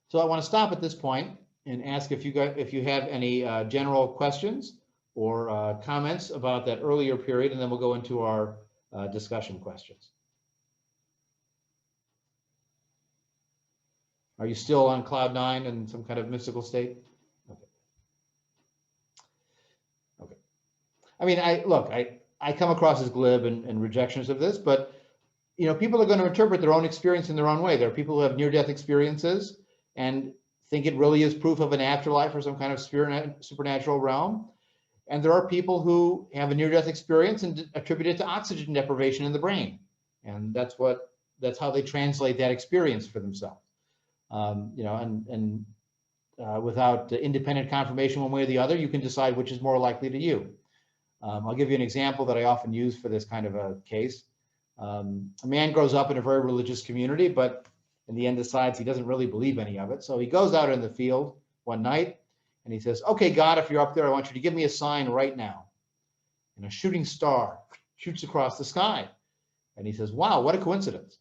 So I want to stop at this point and ask if you have any general questions or comments about that earlier period, and then we'll go into our discussion questions. Are you still on cloud nine in some kind of mystical state? Okay. Okay. I mean, I come across as glib and rejectionist of this, but people are going to interpret their own experience in their own way. There are people who have near-death experiences and think it really is proof of an afterlife or some kind of supernatural realm. And there are people who have a near-death experience and attribute it to oxygen deprivation in the brain. And that's how they translate that experience for themselves. Without independent confirmation one way or the other, you can decide which is more likely to you. I'll give you an example that I often use for this kind of a case. A man grows up in a very religious community, but in the end decides he doesn't really believe any of it. So he goes out in the field one night and he says, okay, God, if you're up there, I want you to give me a sign right now. And a shooting star shoots across the sky. And he says, wow, what a coincidence.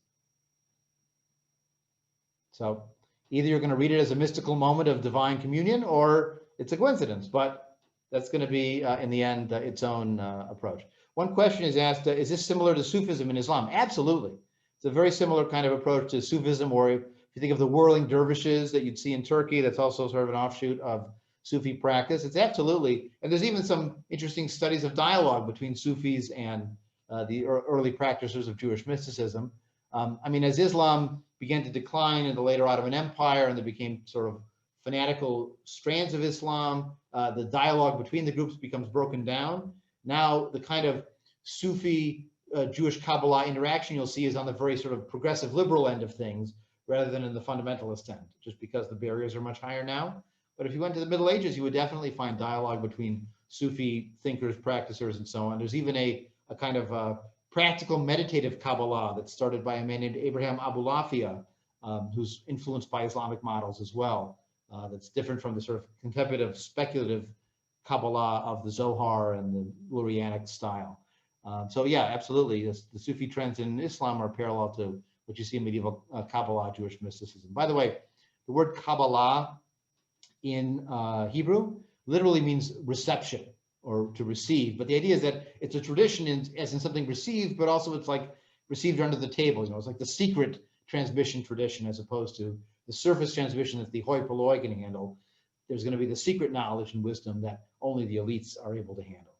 So either you're going to read it as a mystical moment of divine communion or it's a coincidence, but that's going to be, in the end, its own approach. One question is asked, is this similar to Sufism in Islam? Absolutely. It's a very similar kind of approach to Sufism, or if you think of the whirling dervishes that you'd see in Turkey, that's also sort of an offshoot of Sufi practice. It's absolutely, and there's even some interesting studies of dialogue between Sufis and the early practitioners of Jewish mysticism. I mean, as Islam began to decline in the later Ottoman Empire and there became sort of fanatical strands of Islam, the dialogue between the groups becomes broken down. Now, the kind of Sufi Jewish Kabbalah interaction you'll see is on the very sort of progressive liberal end of things rather than in the fundamentalist end, just because the barriers are much higher now. But if you went to the Middle Ages, you would definitely find dialogue between Sufi thinkers, practicers, and so on. There's even a kind of practical meditative Kabbalah that's started by a man named Abraham Abulafia, who's influenced by Islamic models as well. That's different from the sort of contemplative, speculative Kabbalah of the Zohar and the Lurianic style. So yeah, absolutely. The Sufi trends in Islam are parallel to what you see in medieval Kabbalah Jewish mysticism. By the way, the word Kabbalah in Hebrew literally means reception or to receive. But the idea is that it's a tradition as in something received, but also it's like received under the table. It's like the secret transmission tradition as opposed to the surface transmission that the hoi polloi can handle. There's going to be the secret knowledge and wisdom that only the elites are able to handle.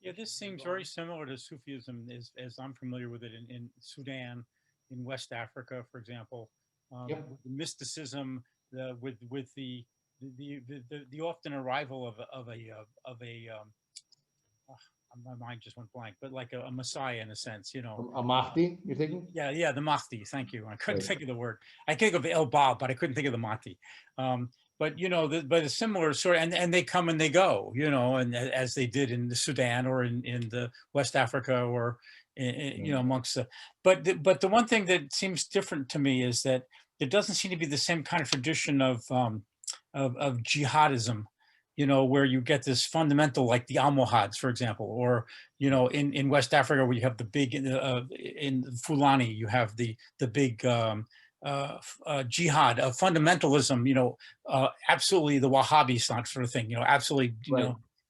Yeah, this seems very similar to Sufism as I'm familiar with it in Sudan, in West Africa, for example. Yep. The mysticism, with the often arrival of my mind just went blank, but like a Messiah in a sense, A Mahdi, you're thinking? Yeah, the Mahdi. Thank you. I couldn't think of the word. I think of El Bab, but I couldn't think of the Mahdi. But but a similar sort, and they come and they go, and as they did in the Sudan or in the West Africa or amongst the. But the one thing that seems different to me is that there doesn't seem to be the same kind of tradition of jihadism, where you get this fundamental, like the Almohads, for example, or in West Africa where you have the big in Fulani, you have the big jihad of fundamentalism, absolutely the Wahhabi sort of thing, absolutely,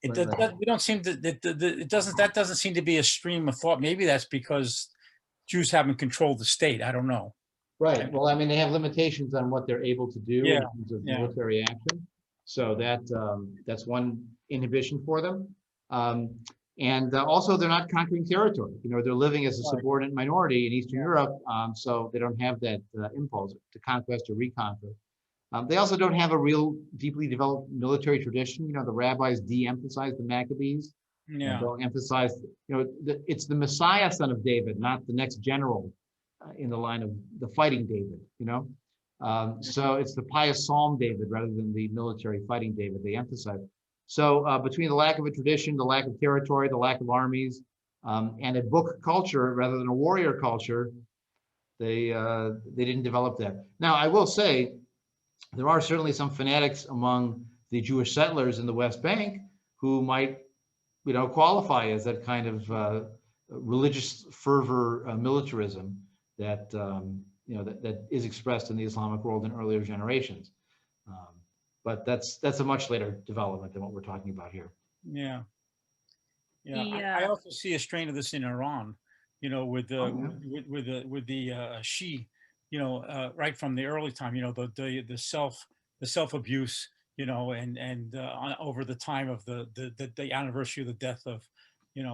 Right. We don't seem to, that doesn't seem to be a stream of thought. Maybe that's because Jews haven't controlled the state. I don't know. Right. Well, I mean, they have limitations on what they're able to do in terms of military action. So that's one inhibition for them. And also, they're not conquering territory. They're living as a subordinate minority in Eastern Europe, so they don't have that impulse to conquest or reconquer. They also don't have a real deeply developed military tradition. The rabbis de-emphasize the Maccabees. Yeah. Don't emphasize, it's the Messiah, son of David, not the next general in the line of the fighting David, so it's the pious Psalm David rather than the military fighting David they emphasize. So between the lack of a tradition, the lack of territory, the lack of armies, and a book culture rather than a warrior culture, they didn't develop that. Now, I will say there are certainly some fanatics among the Jewish settlers in the West Bank who might, qualify as that kind of religious fervor militarism that that is expressed in the Islamic world in earlier generations. But that's a much later development than what we're talking about here. Yeah. I also see a strain of this in Iran, with the Shi, right from the early time, the self abuse, and over the time of the anniversary of the death of,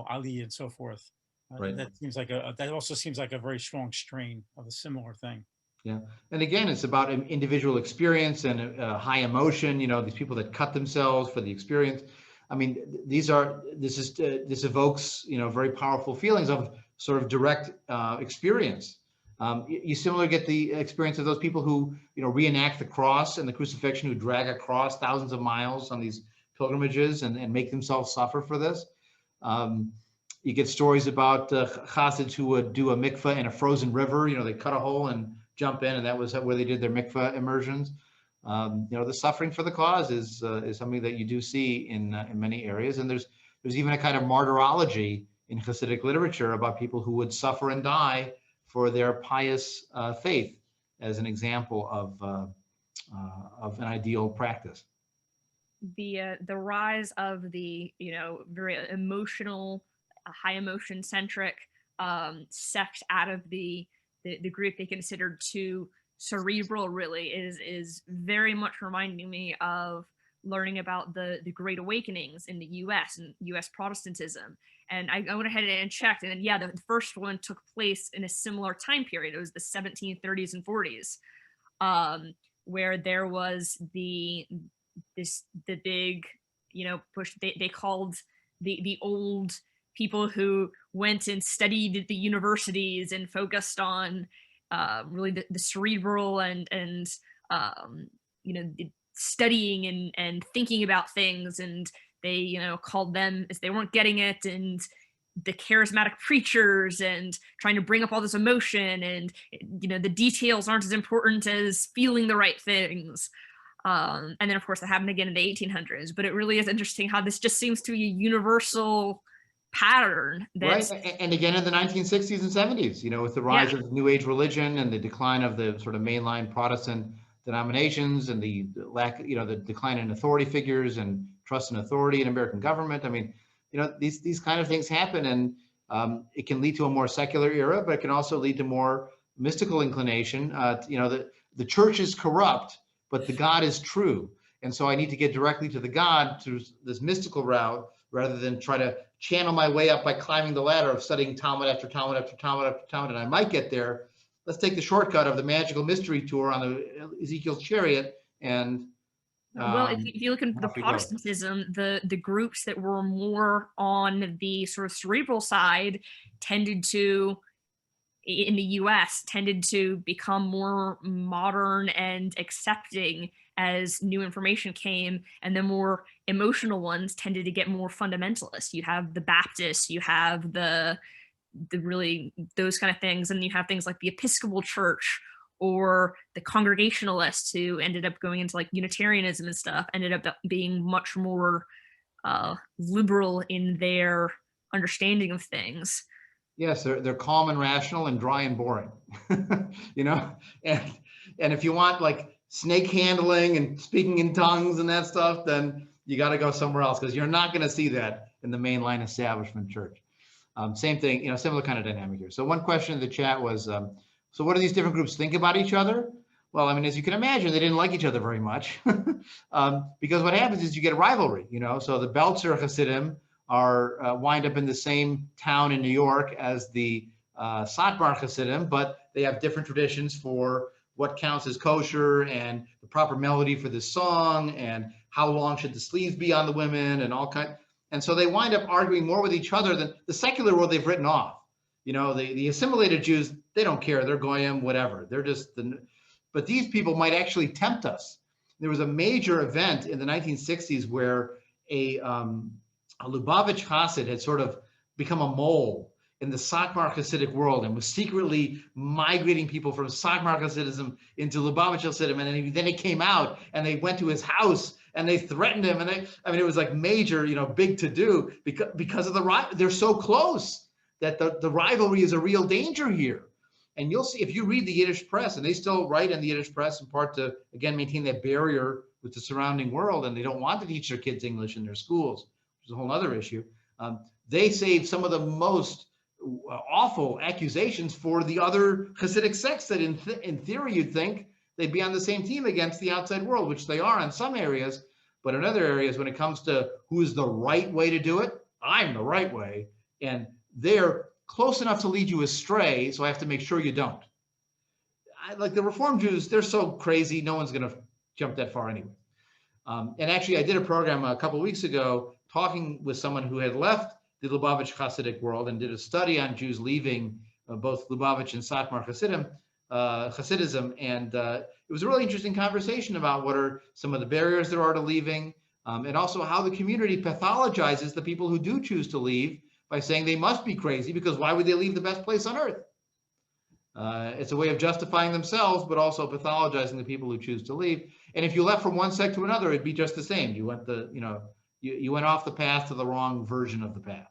Ali and so forth. Right. That seems like that also seems like a very strong strain of a similar thing. Yeah, and again, it's about an individual experience and high emotion. These people that cut themselves for the experience. I mean, this evokes very powerful feelings of sort of direct experience. You similarly get the experience of those people who reenact the cross and the crucifixion, who drag a cross thousands of miles on these pilgrimages and make themselves suffer for this. You get stories about Hasids who would do a mikveh in a frozen river. They cut a hole and jump in, and that was where they did their mikveh immersions. The suffering for the cause is something that you do see in many areas, and there's even a kind of martyrology in Hasidic literature about people who would suffer and die for their pious faith, as an example of an ideal practice. The rise of the very emotional, high emotion centric sect out of the group they considered too cerebral really is very much reminding me of learning about the Great Awakenings in the U.S. and U.S. Protestantism. And I went ahead and checked, and yeah, the first one took place in a similar time period. It was the 1730s and 40s, where there was the big push. They called the old people who went and studied at the universities and focused on really the cerebral and studying and thinking about things, and they called them, as they weren't getting it, and the charismatic preachers, and trying to bring up all this emotion, and the details aren't as important as feeling the right things. And then of course that happened again in the 1800s. But it really is interesting how this just seems to be a universal pattern. Right, and again in the 1960s and 70s, with the rise of New Age religion and the decline of the sort of mainline Protestant denominations and the lack, the decline in authority figures and trust and authority in American government. I mean, these kind of things happen, and it can lead to a more secular era, but it can also lead to more mystical inclination. The church is corrupt, but the God is true, and so I need to get directly to the God through this mystical route, rather than try to channel my way up by climbing the ladder of studying Talmud after Talmud after Talmud after Talmud, and I might get there. Let's take the shortcut of the magical mystery tour on the Ezekiel's chariot. And well, if you look at the Protestantism, the groups that were more on the sort of cerebral side tended to, in the US, tended to become more modern and accepting as new information came, and the more emotional ones tended to get more fundamentalist. You have the Baptists, you have the really those kind of things, and you have things like the Episcopal Church or the Congregationalists, who ended up going into like Unitarianism and stuff, ended up being much more liberal in their understanding of things. Yes, they're calm and rational and dry and boring, and if you want like snake handling and speaking in tongues and that stuff, then you got to go somewhere else, because you're not going to see that in the mainline establishment church. Same thing, similar kind of dynamic here. So one question in the chat was, so what do these different groups think about each other? Well, I mean, as you can imagine, they didn't like each other very much, because what happens is you get rivalry, so the Belzer Hasidim are wind up in the same town in New York as the Satmar Hasidim, but they have different traditions for what counts as kosher and the proper melody for this song and how long should the sleeves be on the women and all kind. And so they wind up arguing more with each other than the secular world they've written off. The assimilated Jews, they don't care. They're goyim, whatever. They're just but these people might actually tempt us. There was a major event in the 1960s where a Lubavitch Hasid had sort of become a mole in the Satmar Hasidic world and was secretly migrating people from Satmar Hasidism into Lubavitch Hasidim. And then he came out and they went to his house and they threatened him. And it was like major, big to do because of they're so close that the rivalry is a real danger here. And you'll see, if you read the Yiddish press, and they still write in the Yiddish press in part to, again, maintain that barrier with the surrounding world, and they don't want to teach their kids English in their schools, which is a whole other issue. They save some of the most awful accusations for the other Hasidic sects that in theory you'd think they'd be on the same team against the outside world, which they are in some areas, but in other areas, when it comes to who is the right way to do it, I'm the right way, and they're close enough to lead you astray, so I have to make sure you don't. Like the Reform Jews, they're so crazy, no one's going to jump that far anyway. And actually, I did a program a couple of weeks ago talking with someone who had left the Lubavitch Hasidic world and did a study on Jews leaving both Lubavitch and Satmar Hasidism. And it was a really interesting conversation about what are some of the barriers there are to leaving, and also how the community pathologizes the people who do choose to leave by saying they must be crazy, because why would they leave the best place on earth? It's a way of justifying themselves, but also pathologizing the people who choose to leave. And if you left from one sect to another, it'd be just the same. You went you went off the path to the wrong version of the path.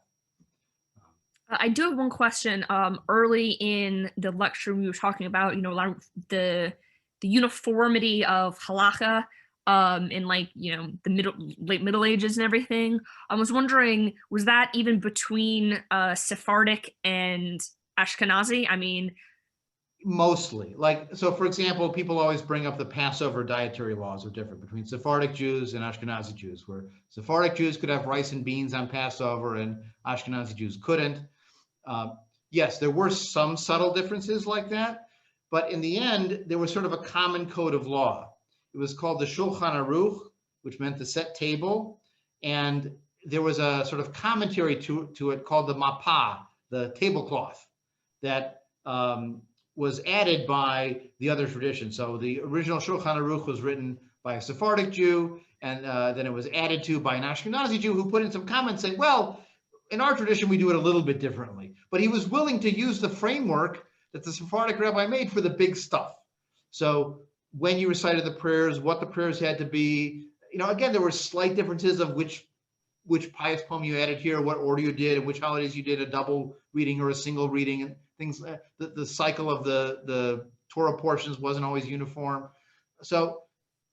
I do have one question. Early in the lecture, we were talking about, a lot of the uniformity of halakha in the late Middle Ages and everything. I was wondering, was that even between Sephardic and Ashkenazi? I mean, mostly. So for example, people always bring up the Passover dietary laws are different between Sephardic Jews and Ashkenazi Jews, where Sephardic Jews could have rice and beans on Passover and Ashkenazi Jews couldn't. Yes, there were some subtle differences like that, but in the end, there was sort of a common code of law. It was called the Shulchan Aruch, which meant the set table, and there was a sort of commentary to it called the Mapah, the tablecloth, that was added by the other tradition. So the original Shulchan Aruch was written by a Sephardic Jew, and then it was added to by an Ashkenazi Jew who put in some comments saying, well, in our tradition, we do it a little bit differently. But he was willing to use the framework that the Sephardic rabbi made for the big stuff. So when you recited the prayers, what the prayers had to be, again, there were slight differences of which pious poem you added here, what order you did, and which holidays you did a double reading or a single reading, and things. The cycle of the Torah portions wasn't always uniform. So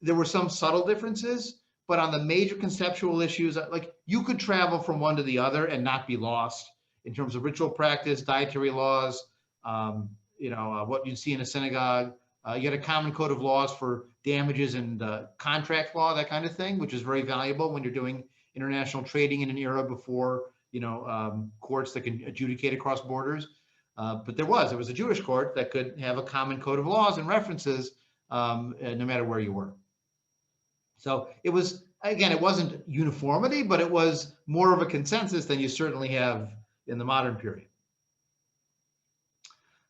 there were some subtle differences, but on the major conceptual issues, like you could travel from one to the other and not be lost in terms of ritual practice, dietary laws, what you'd see in a synagogue. You had a common code of laws for damages and contract law, that kind of thing, which is very valuable when you're doing international trading in an era before, courts that can adjudicate across borders. But there was a Jewish court that could have a common code of laws and references no matter where you were. So it was, again, it wasn't uniformity, but it was more of a consensus than you certainly have in the modern period.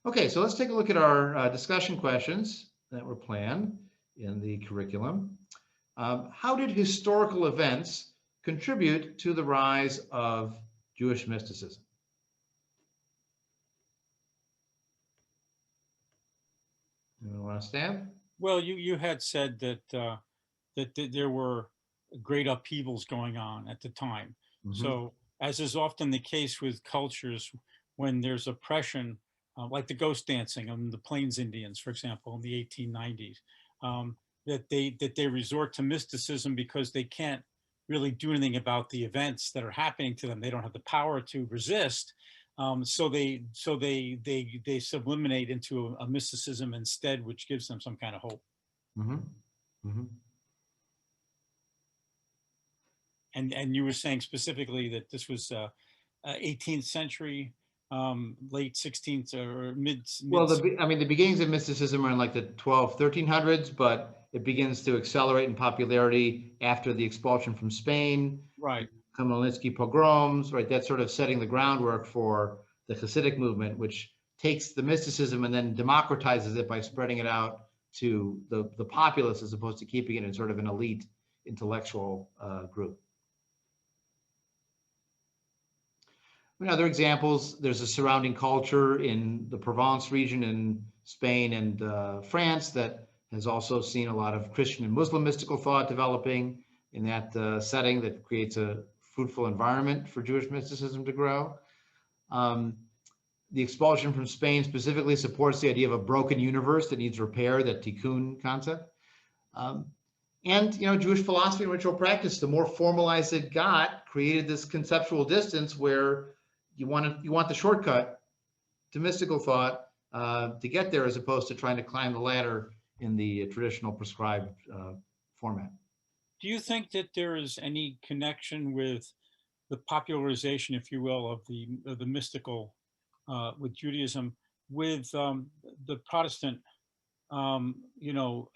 Okay, so let's take a look at our discussion questions that were planned in the curriculum. How did historical events contribute to the rise of Jewish mysticism? Anyone want to stand? Well, you had said that there were great upheavals going on at the time. Mm-hmm. So, as is often the case with cultures, when there's oppression, like the ghost dancing on the Plains Indians, for example, in the 1890s, that they resort to mysticism because they can't really do anything about the events that are happening to them. They don't have the power to resist. So they subliminate into a mysticism instead, which gives them some kind of hope. Mm-hmm. Mm-hmm. And you were saying specifically that this was 18th century, late 16th or mid. Well, the beginnings of mysticism are in like the 1300s, but it begins to accelerate in popularity after the expulsion from Spain. Right. Khmelnytsky pogroms, right? That's sort of setting the groundwork for the Hasidic movement, which takes the mysticism and then democratizes it by spreading it out to the populace as opposed to keeping it in sort of an elite intellectual group. In other examples, there's a surrounding culture in the Provence region in Spain and France that has also seen a lot of Christian and Muslim mystical thought developing in that setting that creates a fruitful environment for Jewish mysticism to grow. the expulsion from Spain specifically supports the idea of a broken universe that needs repair, that tikkun concept. And Jewish philosophy and ritual practice, the more formalized it got, created this conceptual distance where you want the shortcut to mystical thought to get there, as opposed to trying to climb the ladder in the traditional prescribed format. Do you think that there is any connection with the popularization, if you will, of the mystical with Judaism, with the Protestant,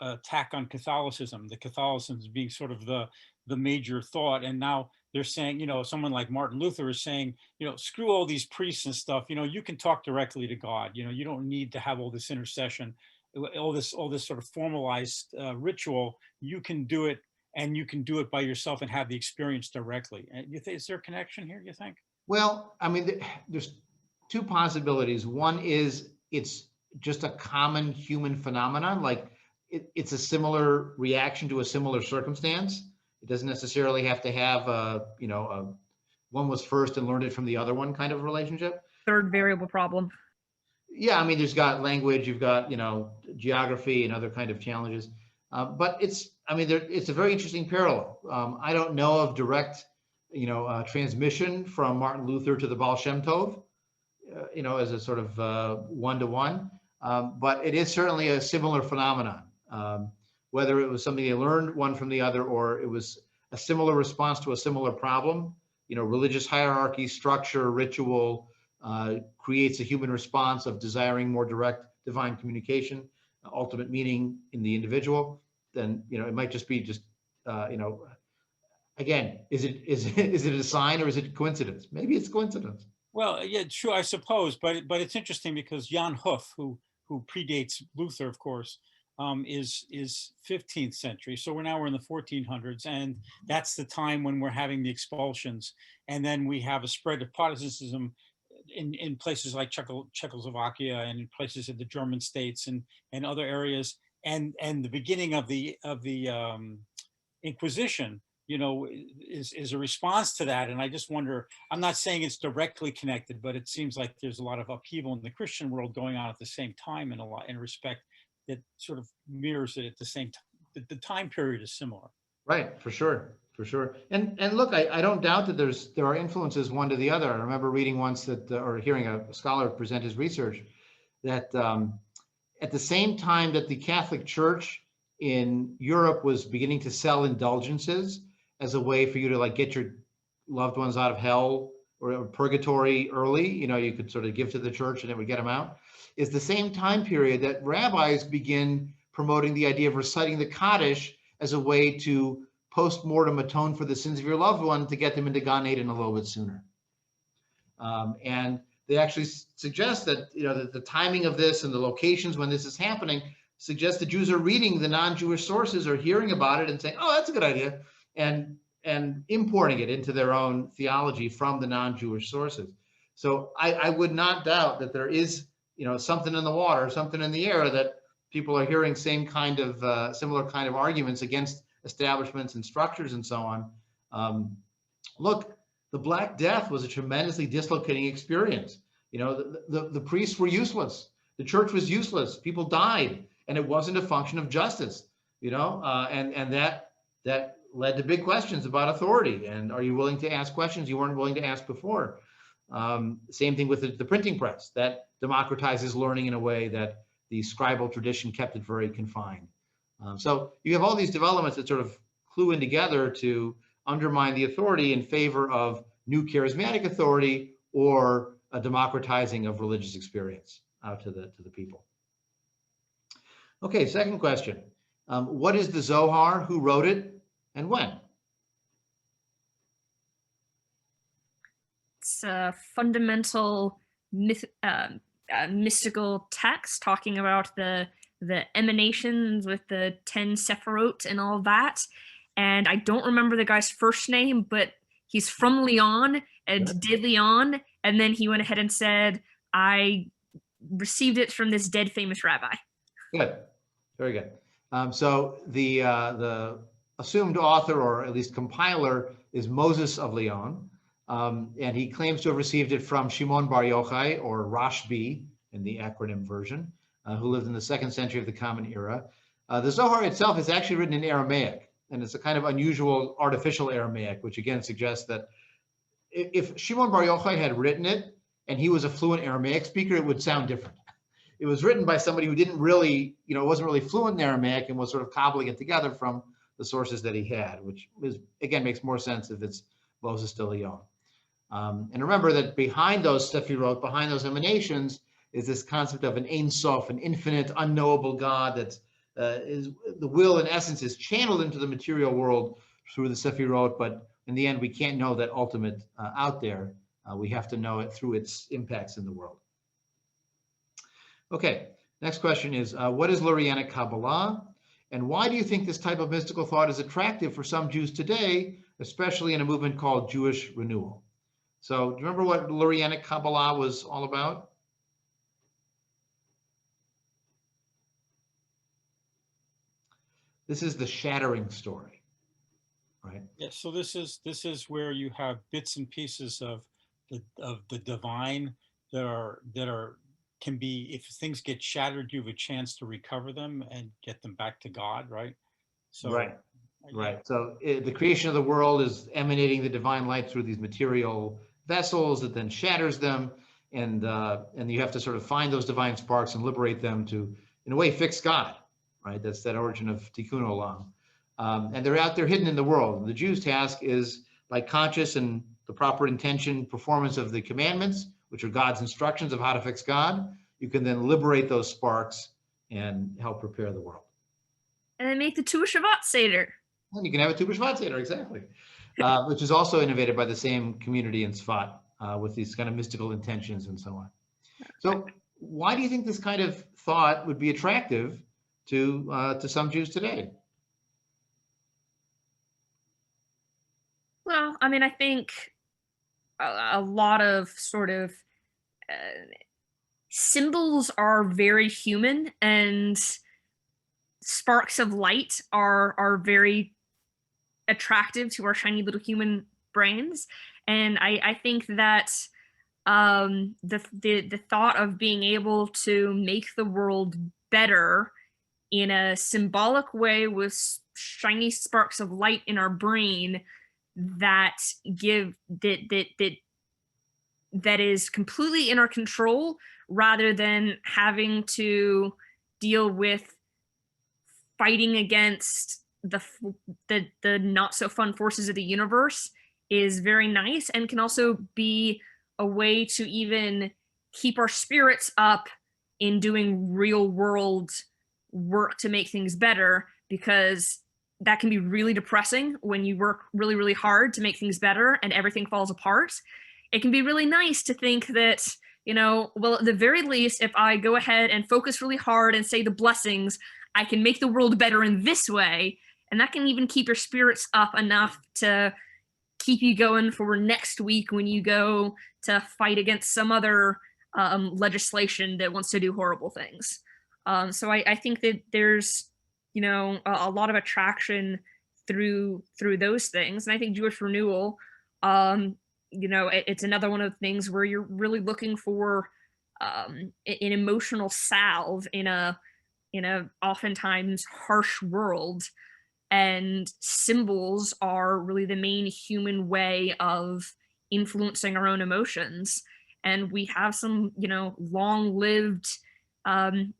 attack on Catholicism, the Catholicism being sort of the major thought, and now they're saying, someone like Martin Luther is saying, screw all these priests and stuff. You can talk directly to God. You don't need to have all this intercession, all this sort of formalized ritual. You can do it. And you can do it by yourself and have the experience directly. Is there a connection here, you think? Well, I mean, there's two possibilities. One is it's just a common human phenomenon, like it's a similar reaction to a similar circumstance. It doesn't necessarily have to have one was first and learned it from the other one kind of relationship. Third variable problem. Yeah, I mean, there's got language, you've got, geography and other kind of challenges. But it's a very interesting parallel. I don't know of direct, transmission from Martin Luther to the Baal Shem Tov, as a sort of one-to-one. But it is certainly a similar phenomenon. Whether it was something they learned one from the other, or it was a similar response to a similar problem, religious hierarchy, structure, ritual creates a human response of desiring more direct divine communication, ultimate meaning in the individual. Then it might just be again, is it a sign or is it coincidence? Maybe it's coincidence. Well, yeah, true, I suppose, but it's interesting because Jan Hus, who predates Luther, of course, is 15th century. So we're in the 1400s, and that's the time when we're having the expulsions, and then we have a spread of Protestantism in places like Czechoslovakia and in places in the German states and other areas, and the beginning of the Inquisition, is a response to that. And I just wonder, I'm not saying it's directly connected, but it seems like there's a lot of upheaval in the Christian world going on at the same time in respect that sort of mirrors it at the same time. The time period is similar. Right, for sure. And look, I don't doubt that there are influences one to the other. I remember reading once or hearing a scholar present his research that at the same time that the Catholic Church in Europe was beginning to sell indulgences as a way for you to get your loved ones out of hell or purgatory early, you could sort of give to the church and it would get them out, is the same time period that rabbis begin promoting the idea of reciting the Kaddish as a way to post-mortem atone for the sins of your loved one to get them into Gan Eden a little bit sooner. And they actually suggest that, the timing of this and the locations when this is happening suggests the Jews are reading the non-Jewish sources or hearing about it and saying, oh, that's a good idea, and importing it into their own theology from the non-Jewish sources. So I would not doubt that there is, something in the water, something in the air, that people are hearing similar kind of arguments against establishments and structures and so on. Look, the Black Death was a tremendously dislocating experience. The priests were useless. The church was useless. People died, and it wasn't a function of justice. And that led to big questions about authority. And are you willing to ask questions you weren't willing to ask before? Same thing with the printing press that democratizes learning in a way that the scribal tradition kept it very confined. So you have all these developments that sort of clue in together to undermine the authority in favor of new charismatic authority or a democratizing of religious experience out to the people. Okay, second question. What is the Zohar? Who wrote it and when? It's a fundamental mystical text talking about the emanations with the 10 Sephirot and all that. And I don't remember the guy's first name, but he's from Lyon and did Lyon. And then he went ahead and said, I received it from this dead famous rabbi. Good, very good. So the assumed author, or at least compiler, is Moses of Lyon. And he claims to have received it from Shimon Bar Yochai, or Rashbi in the acronym version, who lived in the 2nd century of the Common Era. The Zohar itself is actually written in Aramaic, and it's a kind of unusual artificial Aramaic, which again suggests that if Shimon Bar Yochai had written it and he was a fluent Aramaic speaker, it would sound different. It was written by somebody who didn't really, wasn't really fluent in Aramaic and was sort of cobbling it together from the sources that he had, which is, again, makes more sense if it's Moses de Leon. And remember that behind those Sefirot, behind those emanations, is this concept of an Ein Sof, an infinite, unknowable God that's is the will and essence is channeled into the material world through the Sefirot, but in the end, we can't know that ultimate out there. We have to know it through its impacts in the world. Okay, next question is, what is Lurianic Kabbalah? And why do you think this type of mystical thought is attractive for some Jews today, especially in a movement called Jewish renewal? So do you remember what Lurianic Kabbalah was all about? This is the shattering story, right? Yeah, so this is where you have bits and pieces of the divine that can be, if things get shattered, you have a chance to recover them and get them back to God, right? So right. So the creation of the world is emanating the divine light through these material vessels that then shatters them, and you have to sort of find those divine sparks and liberate them to, in a way, fix God, right? That's that origin of Tikkun Olam. And they're out there hidden in the world. And the Jews' task is, by conscious and the proper intention performance of the commandments, which are God's instructions of how to fix God, you can then liberate those sparks and help prepare the world. And then make the Tu B'Shavat Seder. And you can have a Tu B'Shavat Seder, exactly, which is also innovated by the same community in Sfat with these kind of mystical intentions and so on. So why do you think this kind of thought would be attractive to some Jews today? Well, I mean, I think a lot of sort of symbols are very human, and sparks of light are very attractive to our shiny little human brains. And I think that the thought of being able to make the world better in a symbolic way with shiny sparks of light in our brain that is completely in our control, rather than having to deal with fighting against the not so fun forces of the universe, is very nice, and can also be a way to even keep our spirits up in doing real world work to make things better, because that can be really depressing when you work really, really hard to make things better and everything falls apart. It can be really nice to think that, well, at the very least, if I go ahead and focus really hard and say the blessings, I can make the world better in this way. And that can even keep your spirits up enough to keep you going for next week when you go to fight against some other legislation that wants to do horrible things. So I think that there's, a lot of attraction through those things. And I think Jewish renewal, it's another one of the things where you're really looking for an emotional salve in a oftentimes harsh world. And symbols are really the main human way of influencing our own emotions. And we have some, long-lived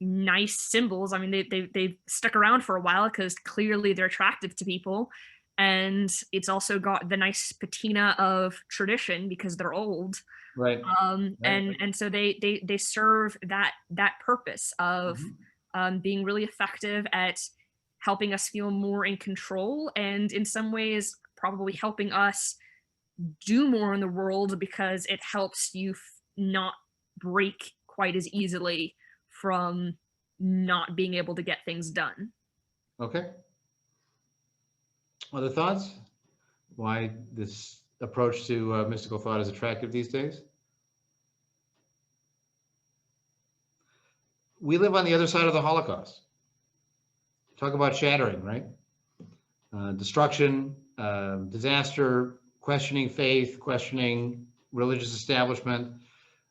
nice symbols. I mean, they've stuck around for a while because clearly they're attractive to people. And it's also got the nice patina of tradition because they're old. Right. And so they serve that purpose of being really effective at helping us feel more in control, and in some ways probably helping us do more in the world, because it helps you not break quite as easily from not being able to get things done. Okay. Other thoughts? Why this approach to mystical thought is attractive these days? We live on the other side of the Holocaust. Talk about shattering, right? Destruction, disaster, questioning faith, questioning religious establishment,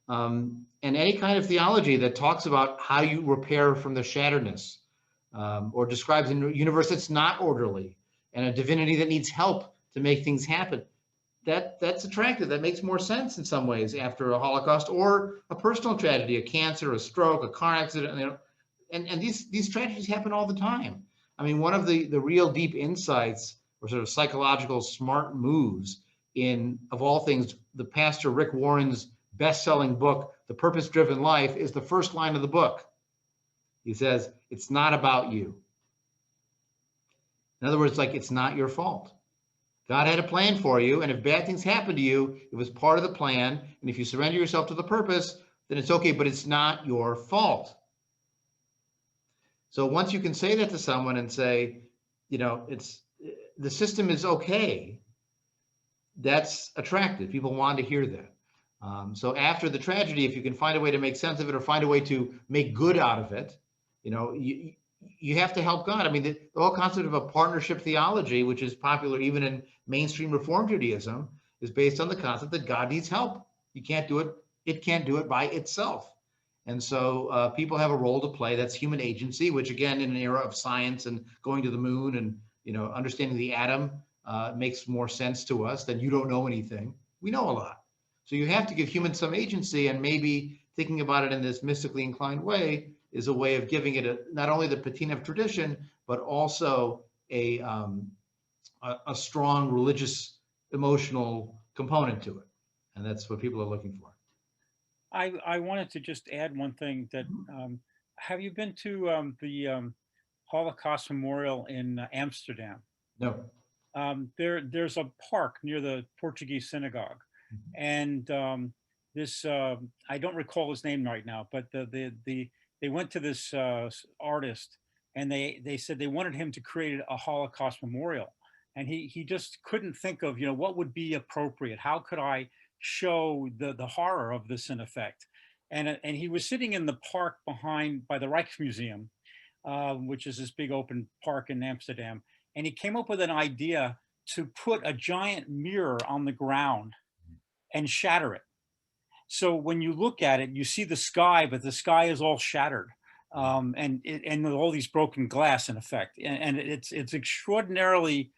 and any kind of theology that talks about how you repair from the shatteredness, or describes a universe that's not orderly and a divinity that needs help to make things happen. That's attractive. That makes more sense in some ways after a Holocaust or a personal tragedy, a cancer, a stroke, a car accident, and these tragedies happen all the time. I mean, one of the real deep insights or sort of psychological smart moves of all things, the pastor Rick Warren's best-selling book, The Purpose-Driven Life, is the first line of the book. He says, it's not about you. In other words, like, it's not your fault. God had a plan for you, and if bad things happen to you, it was part of the plan, and if you surrender yourself to the purpose, then it's okay, but it's not your fault. So once you can say that to someone and say, the system is okay, that's attractive. People want to hear that. So after the tragedy, if you can find a way to make sense of it or find a way to make good out of it, you have to help God. I mean, the whole concept of a partnership theology, which is popular even in mainstream Reform Judaism, is based on the concept that God needs help. You can't do it. It can't do it by itself. And so people have a role to play. That's human agency, which again, in an era of science and going to the moon and understanding the atom makes more sense to us than you don't know anything. We know a lot. So you have to give humans some agency, and maybe thinking about it in this mystically inclined way is a way of giving it not only the patina of tradition, but also a strong religious, emotional component to it. And that's what people are looking for. I wanted to just add one thing that, have you been to the Holocaust Memorial in Amsterdam? No. There's a park near the Portuguese synagogue. And this, I don't recall his name right now, but they went to this artist, and they said they wanted him to create a Holocaust memorial. And he just couldn't think of, what would be appropriate. How could I show the horror of this in effect? And he was sitting in the park by the Rijksmuseum, which is this big open park in Amsterdam. And he came up with an idea to put a giant mirror on the ground and shatter it. So when you look at it, you see the sky, but the sky is all shattered, and all these broken glass in effect. And it's extraordinarily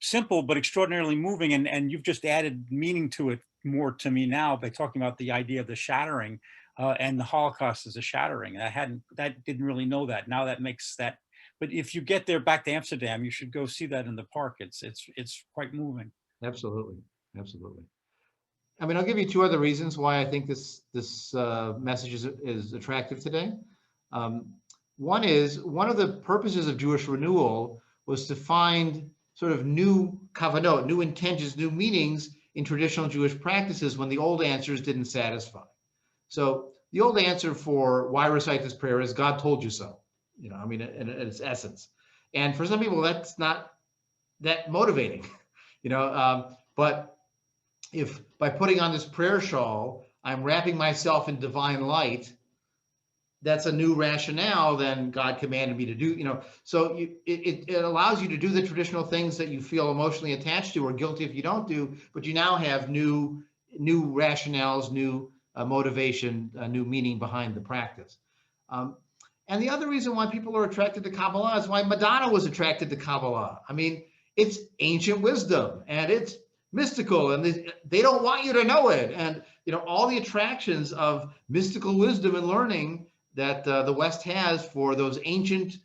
simple, but extraordinarily moving. And you've just added meaning to it more to me now by talking about the idea of the shattering, and the Holocaust as a shattering. I didn't really know that. Now that makes that. But if you get there back to Amsterdam, you should go see that in the park. It's quite moving. Absolutely, absolutely. I mean, I'll give you two other reasons why I think this message is attractive today. One is, one of the purposes of Jewish renewal was to find sort of new kavanot, new intentions, new meanings in traditional Jewish practices when the old answers didn't satisfy. So the old answer for why recite this prayer is God told you so. In its essence. And for some people, that's not that motivating, but if by putting on this prayer shawl, I'm wrapping myself in divine light, that's a new rationale than God commanded me to do, so it allows you to do the traditional things that you feel emotionally attached to or guilty if you don't do, but you now have new rationales, new motivation, new meaning behind the practice. And the other reason why people are attracted to Kabbalah is why Madonna was attracted to Kabbalah. I mean, it's ancient wisdom and it's mystical, and they don't want you to know it. And, all the attractions of mystical wisdom and learning that the West has for those ancient,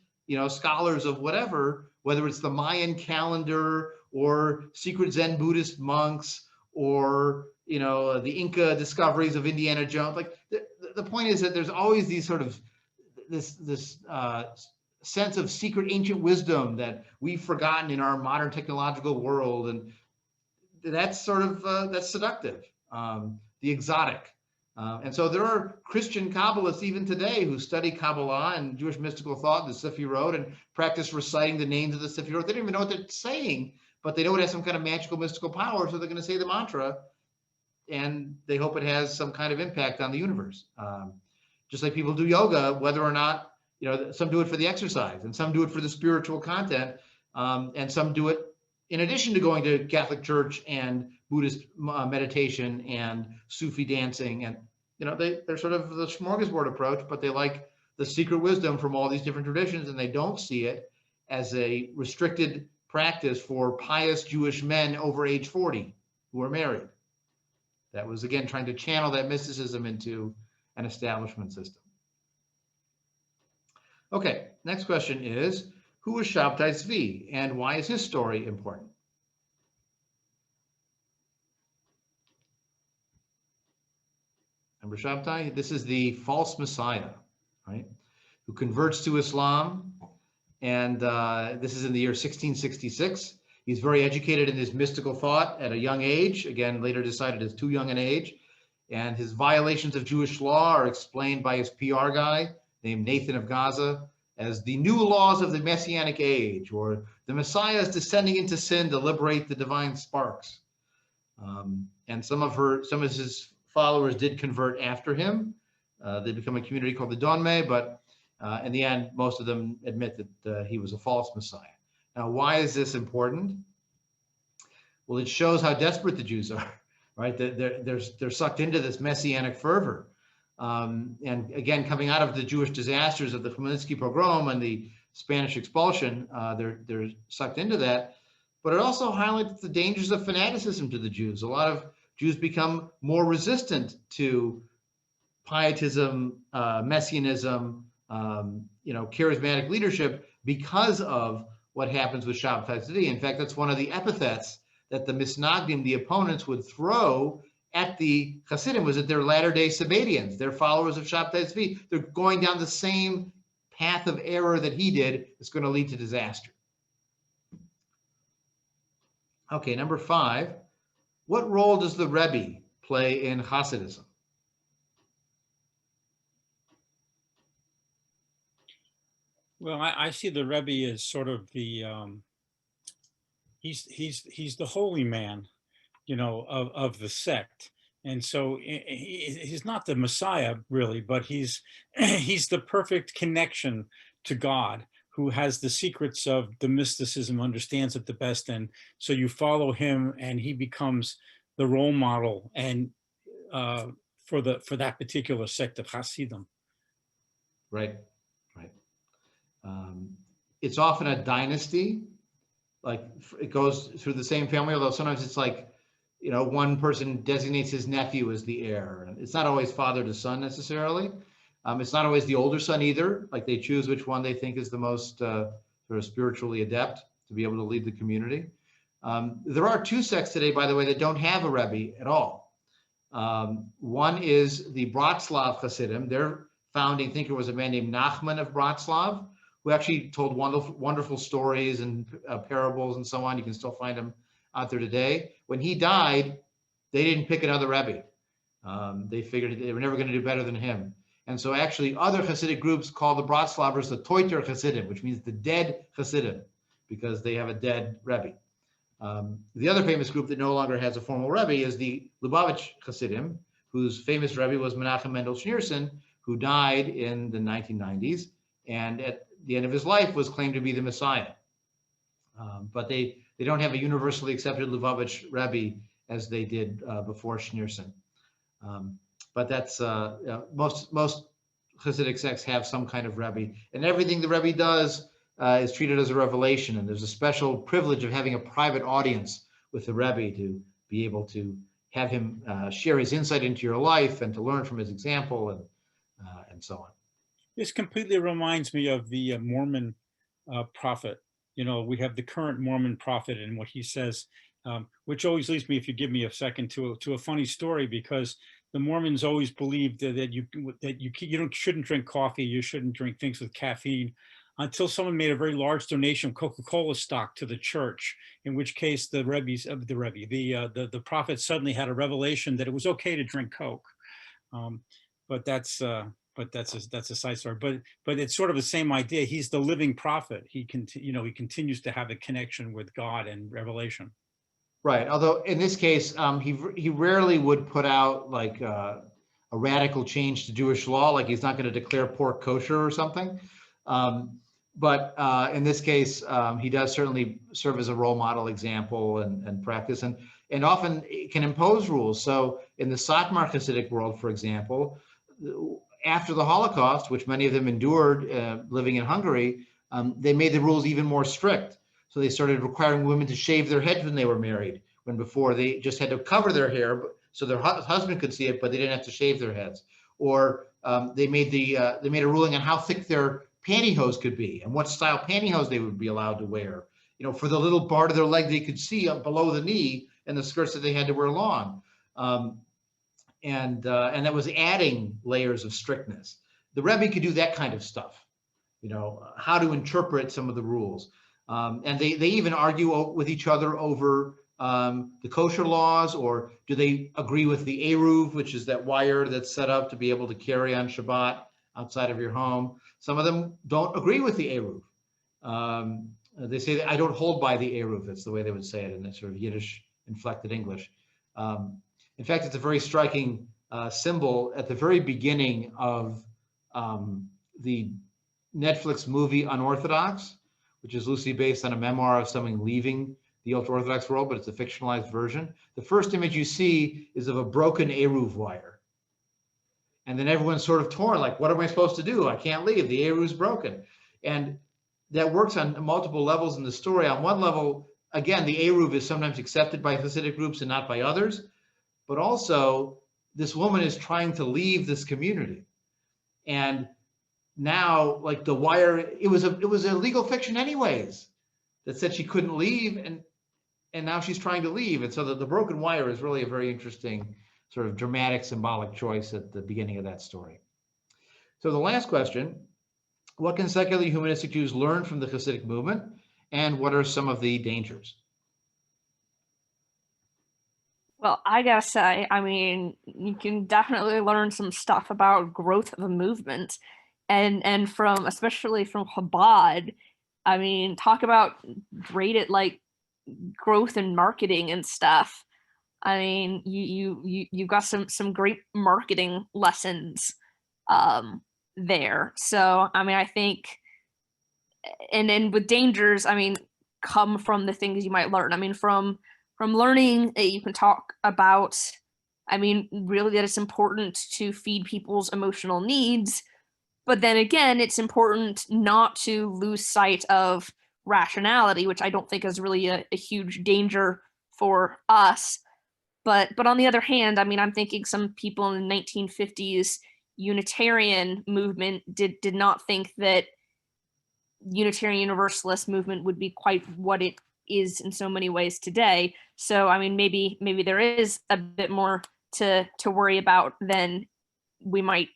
scholars of whatever, whether it's the Mayan calendar or secret Zen Buddhist monks or, the Inca discoveries of Indiana Jones. Like the point is that there's always these sort of this sense of secret ancient wisdom that we've forgotten in our modern technological world, and that's sort of that's seductive, the exotic, and so there are Christian Kabbalists even today who study Kabbalah and Jewish mystical thought, the Sefirot, and practice reciting the names of the Sefirot. They don't even know what they're saying, but they know it has some kind of magical mystical power, so they're going to say the mantra, and they hope it has some kind of impact on the universe. Just like people do yoga, whether or not, some do it for the exercise and some do it for the spiritual content, and some do it in addition to going to Catholic church and Buddhist meditation and Sufi dancing, and they're sort of the smorgasbord approach, but they like the secret wisdom from all these different traditions, and they don't see it as a restricted practice for pious Jewish men over age 40 who are married. That was, again, trying to channel that mysticism into an establishment system. Okay, next question is, who is Shabtai Tzvi, and why is his story important? Remember Shabtai? This is the false Messiah, right? Who converts to Islam, and this is in the year 1666. He's very educated in his mystical thought at a young age, again, later decided as too young an age, and his violations of Jewish law are explained by his PR guy named Nathan of Gaza as the new laws of the Messianic age, or the Messiah is descending into sin to liberate the divine sparks. And some of his followers did convert after him. They become a community called the Donme, but in the end, most of them admit that he was a false Messiah. Now, why is this important? Well, it shows how desperate the Jews are, right? They're sucked into this messianic fervor. And again, coming out of the Jewish disasters of the Khmelnytsky pogrom and the Spanish expulsion, they're sucked into that. But it also highlights the dangers of fanaticism to the Jews. A lot of Jews become more resistant to pietism, messianism, charismatic leadership because of what happens with Shabtai Tzvi. In fact, that's one of the epithets that the Misnagdim, the opponents, would throw at the Hasidim, was that they're latter-day Sabbatians. They're followers of Shabtai Tzvi. They're going down the same path of error that he did. It's going to lead to disaster. Okay, number 5. What role does the Rebbe play in Hasidism? Well, I see the Rebbe as sort of the he's the holy man, of the sect, and so he's not the Messiah really, but he's the perfect connection to God, who has the secrets of the mysticism, understands it the best, and so you follow him, and he becomes the role model, and for that particular sect of Hasidim. Right. It's often a dynasty, like it goes through the same family, although sometimes it's like, one person designates his nephew as the heir. It's not always father to son necessarily. It's not always the older son either. Like they choose which one they think is the most sort of spiritually adept to be able to lead the community. There are 2 sects today, by the way, that don't have a Rebbe at all. One is the Bratslav Hasidim. Their founding thinker was a man named Nachman of Bratslav, who actually told wonderful stories and parables and so on. You can still find them out there today. When he died, they didn't pick another Rebbe. They figured they were never going to do better than him. And so actually other Hasidic groups call the Bratslavers the Teuter Hasidim, which means the dead Hasidim, because they have a dead Rebbe. The other famous group that no longer has a formal Rebbe is the Lubavitch Hasidim, whose famous Rebbe was Menachem Mendel Schneerson, who died in the 1990s. And at the end of his life was claimed to be the Messiah. But they don't have a universally accepted Lubavitch Rebbe as they did before Schneerson. But that's most Hasidic sects have some kind of Rebbe, and everything the Rebbe does is treated as a revelation. And there's a special privilege of having a private audience with the Rebbe to be able to have him share his insight into your life and to learn from his example and so on. This completely reminds me of the Mormon prophet. We have the current Mormon prophet and what he says, which always leads me, if you give me a second, to a funny story, because the Mormons always believed that you shouldn't drink coffee, you shouldn't drink things with caffeine, until someone made a very large donation of Coca-Cola stock to the church, in which case the prophet suddenly had a revelation that it was okay to drink Coke. But that's a side story. But it's sort of the same idea. He's the living prophet. He continues to have a connection with God and revelation. Right. Although in this case, he rarely would put out like a radical change to Jewish law, like he's not going to declare pork kosher or something. But in this case, he does certainly serve as a role model example and practice. And and often it can impose rules. So in the Satmar Hasidic world, for example, after the Holocaust, which many of them endured living in Hungary, they made the rules even more strict. So they started requiring women to shave their heads when they were married, when before they just had to cover their hair so their husband could see it, but they didn't have to shave their heads. Or they made a ruling on how thick their pantyhose could be and what style pantyhose they would be allowed to wear. For the little part of their leg they could see up below the knee, and the skirts that they had to wear long. And that was adding layers of strictness. The Rebbe could do that kind of stuff, how to interpret some of the rules. And they even argue with each other over the kosher laws, or do they agree with the eruv, which is that wire that's set up to be able to carry on Shabbat outside of your home. Some of them don't agree with the eruv. They say that I don't hold by the eruv. That's the way they would say it in that sort of Yiddish inflected English. In fact, it's a very striking symbol at the very beginning of the Netflix movie Unorthodox, which is loosely based on a memoir of someone leaving the ultra-Orthodox world, but it's a fictionalized version. The first image you see is of a broken eruv wire. And then everyone's sort of torn, like, what am I supposed to do? I can't leave, the eruv's broken. And that works on multiple levels in the story. On one level, again, the eruv is sometimes accepted by Hasidic groups and not by others, but also this woman is trying to leave this community. And now, like, the wire, it was a legal fiction anyways that said she couldn't leave, and now she's trying to leave. And so the broken wire is really a very interesting sort of dramatic symbolic choice at the beginning of that story. So the last question, what can secular humanistic Jews learn from the Hasidic movement, and what are some of the dangers? Well, I gotta say, I mean, you can definitely learn some stuff about growth of a movement, and especially from Chabad. I mean, talk about great at like growth and marketing and stuff. I mean, you got some great marketing lessons there. So I mean, I think, and then with dangers, I mean, come from the things you might learn. I mean, from learning, you can talk about, I mean, really that it's important to feed people's emotional needs, but then again, it's important not to lose sight of rationality, which I don't think is really a huge danger for us. But on the other hand, I mean, I'm thinking some people in the 1950s Unitarian movement did not think that Unitarian Universalist movement would be quite what it is in so many ways today. So I mean, maybe there is a bit more to worry about than we might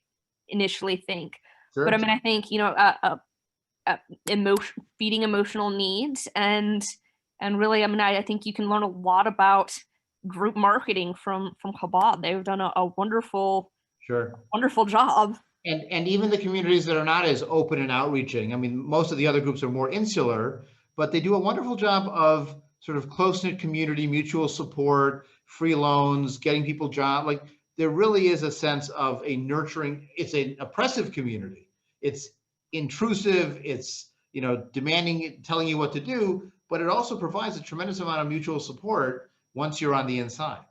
initially think. Sure. But I mean, I think, feeding emotional needs, and really, I mean, I think you can learn a lot about group marketing from Chabad. They've done a wonderful, wonderful job. And even the communities that are not as open and outreaching, I mean, most of the other groups are more insular, but they do a wonderful job of sort of close-knit community, mutual support, free loans, getting people jobs. Like, there really is a sense of a nurturing, it's an oppressive community. It's intrusive, it's, demanding, telling you what to do, but it also provides a tremendous amount of mutual support once you're on the inside.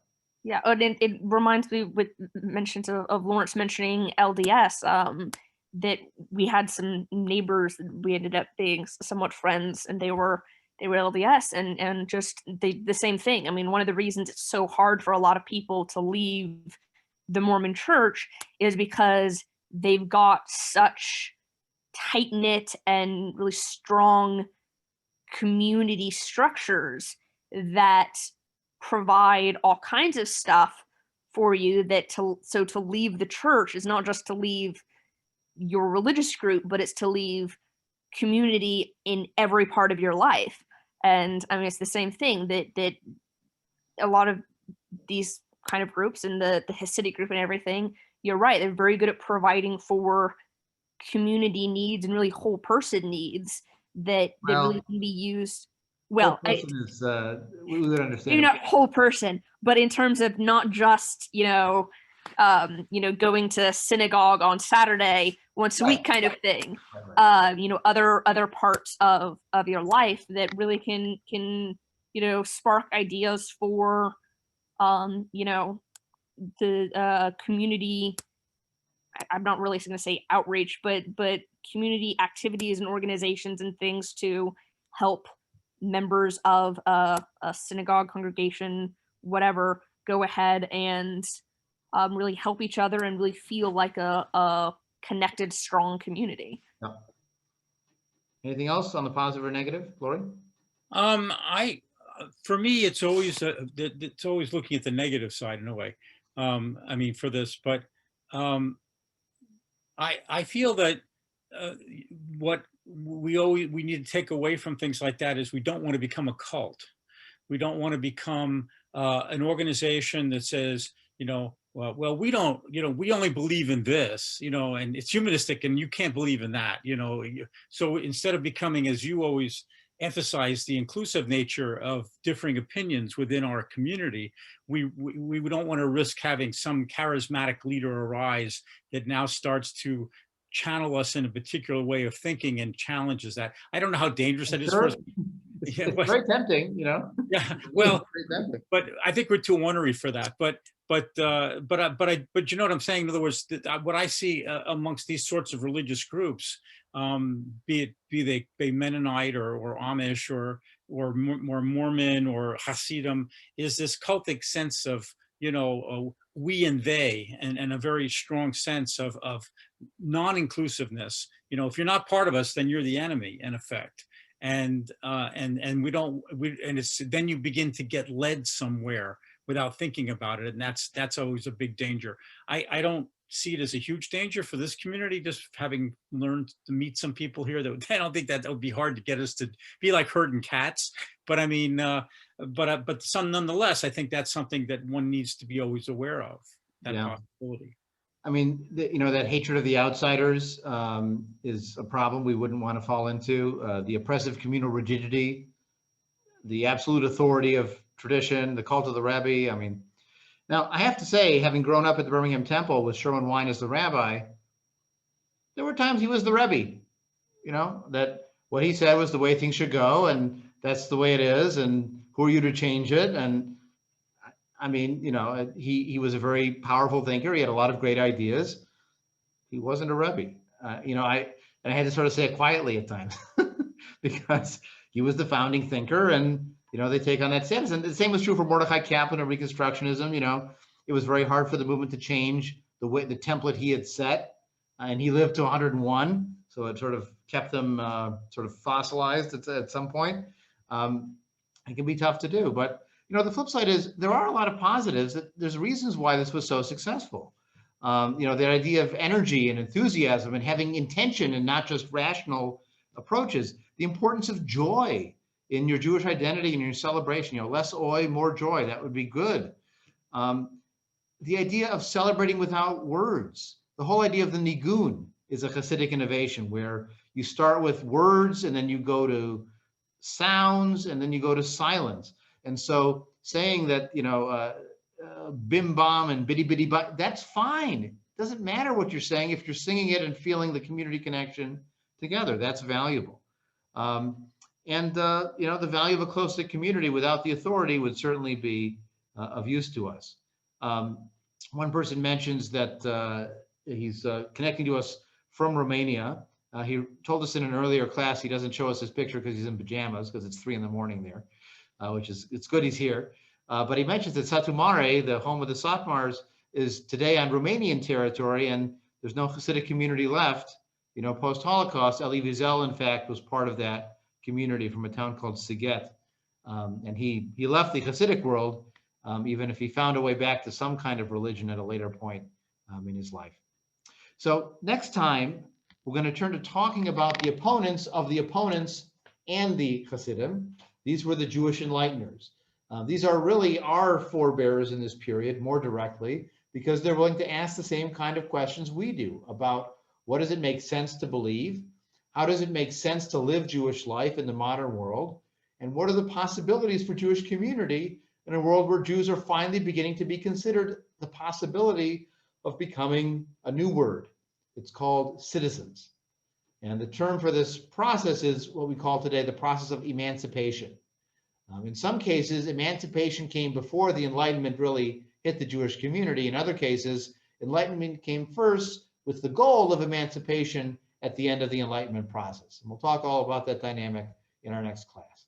Yeah, and it reminds me with mentions of Lawrence mentioning LDS, that we had some neighbors that we ended up being somewhat friends, and they were LDS, and just the same thing. I mean, one of the reasons it's so hard for a lot of people to leave the Mormon church is because they've got such tight-knit and really strong community structures that provide all kinds of stuff for you, that to leave the church is not just to leave your religious group, but it's to leave community in every part of your life. And I mean, it's the same thing that a lot of these kind of groups, and the Hasidic group and everything, you're right, they're very good at providing for community needs and really whole person needs that really can be used. Well, we would understand. Maybe not whole person, but in terms of not just going to synagogue on Saturday once a week kind of thing. Right. Other parts of your life that really can spark ideas for you know, the community, I'm not really going to say outreach, but community activities and organizations and things to help members of a synagogue, congregation, whatever, go ahead and really help each other and really feel like a connected, strong community. Yeah. Anything else on the positive or negative, Lori? For me, it's always looking at the negative side in a way. I mean, for this, but I feel that what we need to take away from things like that is we don't want to become a cult. We don't want to become an organization that says, you know, well, we don't, you know, we only believe in this, you know, and it's humanistic and you can't believe in that, you know. So instead of becoming, as you always emphasize, the inclusive nature of differing opinions within our community, we don't want to risk having some charismatic leader arise that now starts to channel us in a particular way of thinking and challenges that. I don't know how dangerous that is for us. Yeah, it's very tempting, you know. Yeah, well, but I think we're too ornery for that. But you know what I'm saying? In other words, what I see amongst these sorts of religious groups, be they Mennonite or Amish or Mormon or Hasidim, is this cultic sense of, you know, we and they, and a very strong sense of non-inclusiveness. You know, if you're not part of us, then you're the enemy, in effect. And it's then you begin to get led somewhere without thinking about it, and that's always a big danger. I don't see it as a huge danger for this community, just having learned to meet some people here that I don't think that would be hard to get us to be like herding cats. But I mean, but some nonetheless, I think that's something that one needs to be always aware of, that possibility. I mean, you know, that hatred of the outsiders is a problem we wouldn't want to fall into. The oppressive communal rigidity, the absolute authority of tradition, the cult of the Rebbe. I mean, now I have to say, having grown up at the Birmingham Temple with Sherwin Wine as the rabbi, there were times he was the Rebbe. You know, that what he said was the way things should go, and that's the way it is, and who are you to change it? And I mean, you know, he was a very powerful thinker. He had a lot of great ideas. He wasn't a Rebbe. You know, I had to sort of say it quietly at times because he was the founding thinker, and, you know, they take on that stance. And the same was true for Mordechai Kaplan and Reconstructionism. You know, it was very hard for the movement to change the template he had set, and he lived to 101. So it sort of kept them sort of fossilized at some point. It can be tough to do, but you know, the flip side is there are a lot of positives. There's reasons why this was so successful. You know, the idea of energy and enthusiasm and having intention and not just rational approaches. The importance of joy in your Jewish identity and your celebration. You know, less oi, more joy. That would be good. The idea of celebrating without words. The whole idea of the nigun is a Hasidic innovation where you start with words and then you go to sounds and then you go to silence. And so saying that, you know, bim bam and bitty bitty but, that's fine. It doesn't matter what you're saying if you're singing it and feeling the community connection together. That's valuable. You know, the value of a close-knit community without the authority would certainly be of use to us. One person mentions that he's connecting to us from Romania. He told us in an earlier class he doesn't show us his picture because he's in pajamas because it's 3 a.m. there. Which is, it's good he's here. But he mentions that Satu Mare, the home of the Satmars, is today on Romanian territory, and there's no Hasidic community left. You know, post-Holocaust, Elie Wiesel, in fact, was part of that community from a town called Siget. And he left the Hasidic world, even if he found a way back to some kind of religion at a later point in his life. So next time, we're going to turn to talking about the opponents of the opponents and the Hasidim. These were the Jewish enlighteners. These are really our forebears in this period more directly because they're willing to ask the same kind of questions we do about what does it make sense to believe? How does it make sense to live Jewish life in the modern world? And what are the possibilities for Jewish community in a world where Jews are finally beginning to be considered the possibility of becoming a new word? It's called citizens. And the term for this process is what we call today the process of emancipation. In some cases, emancipation came before the Enlightenment really hit the Jewish community. In other cases, Enlightenment came first with the goal of emancipation at the end of the Enlightenment process. And we'll talk all about that dynamic in our next class.